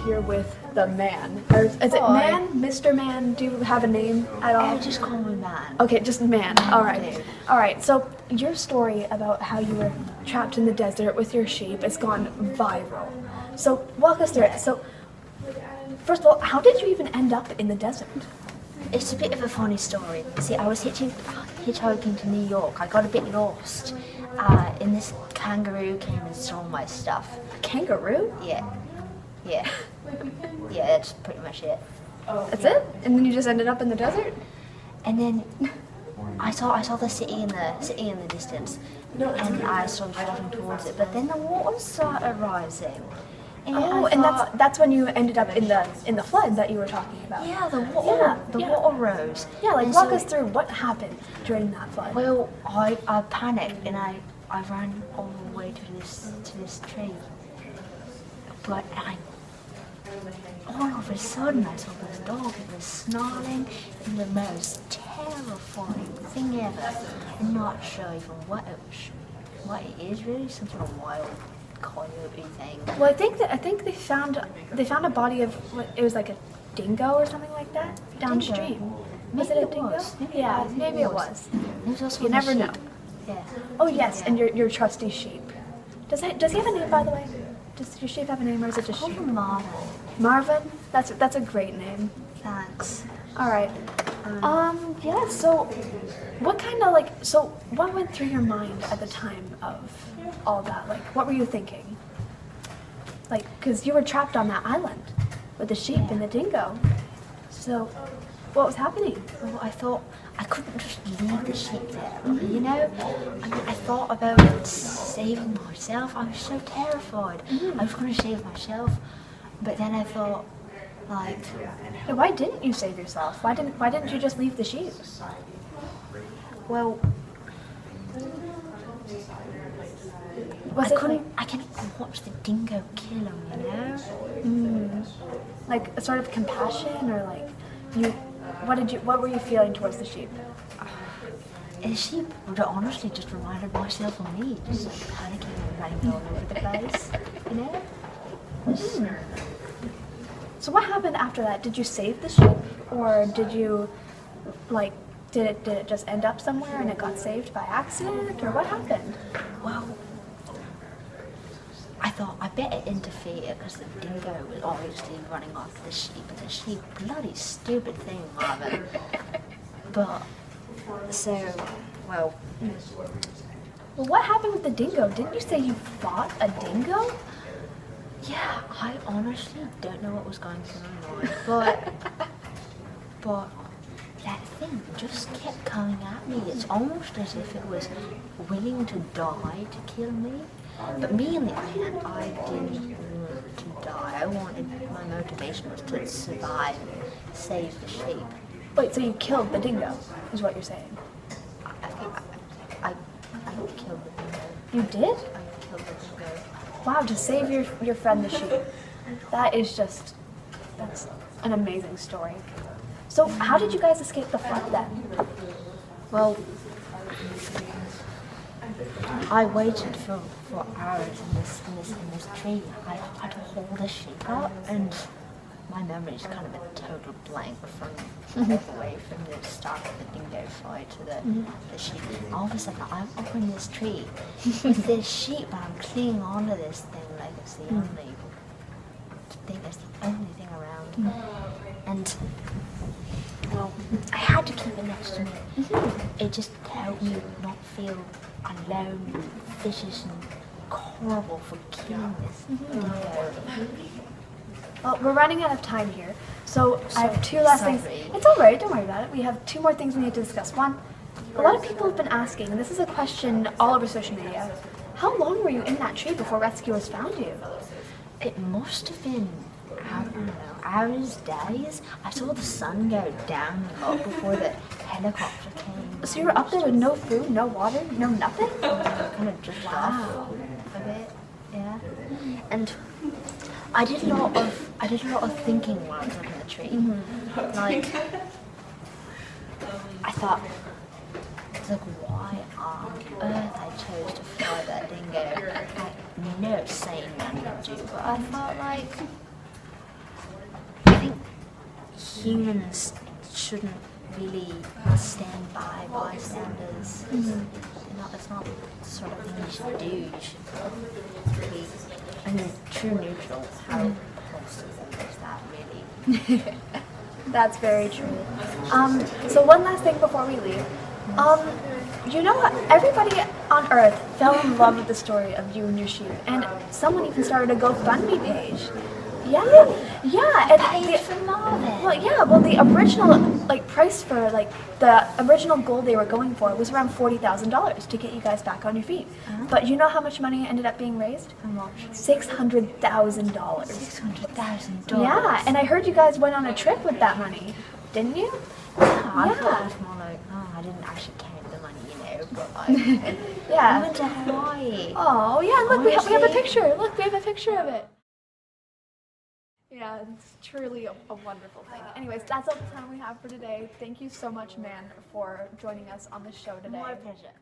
here with the man. Or is it Man? Mr. Man? Do you have a name at all? Just call me Man. Okay, just Man. All right. So your story about how you were trapped in the desert with your sheep has gone viral. So walk us through it. So first of all, how did you even end up in the desert? It's a bit of a funny story. See, I was hitchhiking to New York. I got a bit lost, and this kangaroo came and stole my stuff. A kangaroo? Yeah. That's pretty much it. That's it? And then you just ended up in the desert? And then I saw the city in the distance, and I started walking towards it. But then the water started rising. And that's when you ended up in the flood that you were talking about. Yeah, the water rose. Yeah, like walk us through what happened during that flood. Well, I panicked and I ran all the way to this tree. But all of a sudden I saw this dog. It was snarling in the most terrifying thing ever. I'm not sure even what it is really, some sort of wild coyote thing. Well, I think they found a body of it was like a dingo or something like that downstream. Was it a dingo? Yeah, maybe it was. You never know. Yeah. Oh yes, and your trusty sheep. Does he have a name, by the way? Does your sheep have a name, or is it just sheep? Marvin. Marvin? That's a great name. Thanks. All right. Yeah. So, what went through your mind at the time of all that? Like, what were you thinking? Like, because you were trapped on that island with the sheep and the dingo. So, what was happening? Well, I thought I couldn't just leave the sheep there, you know? I mean, I thought about saving myself. I was so terrified. I was going to save myself, but then I thought, like... Why didn't you save yourself? Why didn't you just leave the sheep? Well... I can watch the dingo kill him, you know? Like a sort of compassion, or like what were you feeling towards the sheep? The sheep would honestly just reminded myself of me, just like panicking and running all over the place, you know? So what happened after that? Did you save the sheep, or did you did it just end up somewhere and it got saved by accident, or what happened? Well, I thought I better interfere because the dingo was obviously running after the sheep, and the sheep, bloody stupid thing, Marvin. But, well, what happened with the dingo? Didn't you say you fought a dingo? Yeah, I honestly don't know what was going through my mind, but that thing just kept coming at me. It's almost as if it was willing to die to kill me. But me, on the other hand, I didn't want to die. My motivation was to survive and save the sheep. Wait, so you killed the dingo, is what you're saying? I killed the dingo. You did? I killed the dingo. Wow, to save your friend the sheep. That's an amazing story. So how did you guys escape the flood then? Well, I waited for hours in this tree. I had to hold the sheep up, and my memory is kind of a total blank from away from the start of the dingo fight to the sheep. All of a sudden, I'm up in this tree with this sheep, and I'm clinging onto this thing like it's the only thing around. And well, I had to keep it next to me. It just helped me not feel alone, vicious, and horrible for killing this dingo. Well, we're running out of time here, so I have two last things. It's all right, don't worry about it. We have two more things we need to discuss. One, a lot of people have been asking, and this is a question all over social media, how long were you in that tree before rescuers found you? It must have been, I don't know, hours, days. I saw the sun go down and up before the helicopter came. So you were up there with no food, no water, no nothing? Kind of drifted off a bit, yeah. And I did a lot of thinking while I was up in the tree. Like, I thought, why on earth I chose to fly that dingo? Like, no sane man would do. But I thought, like, humans shouldn't really stand by bystanders. It's not the sort of thing you should do. You should be, true neutral. How possible is that, really? That's very true. So one last thing before we leave. Everybody on Earth fell in love with the story of you and your sheep, and someone even started a GoFundMe page. Yeah, and the original price for the original goal they were going for was around $40,000 to get you guys back on your feet. But you know how much money ended up being raised? How much? $600,000. $600,000. Yeah, and I heard you guys went on a trip with that money, didn't you? I thought it was more like, I didn't actually count the money, but yeah. We went to Hawaii. Oh, yeah, look, we have a picture. Look, we have a picture of it. Yeah, it's truly a wonderful thing. Anyways, that's all the time we have for today. Thank you so much, Man, for joining us on the show today. My pleasure.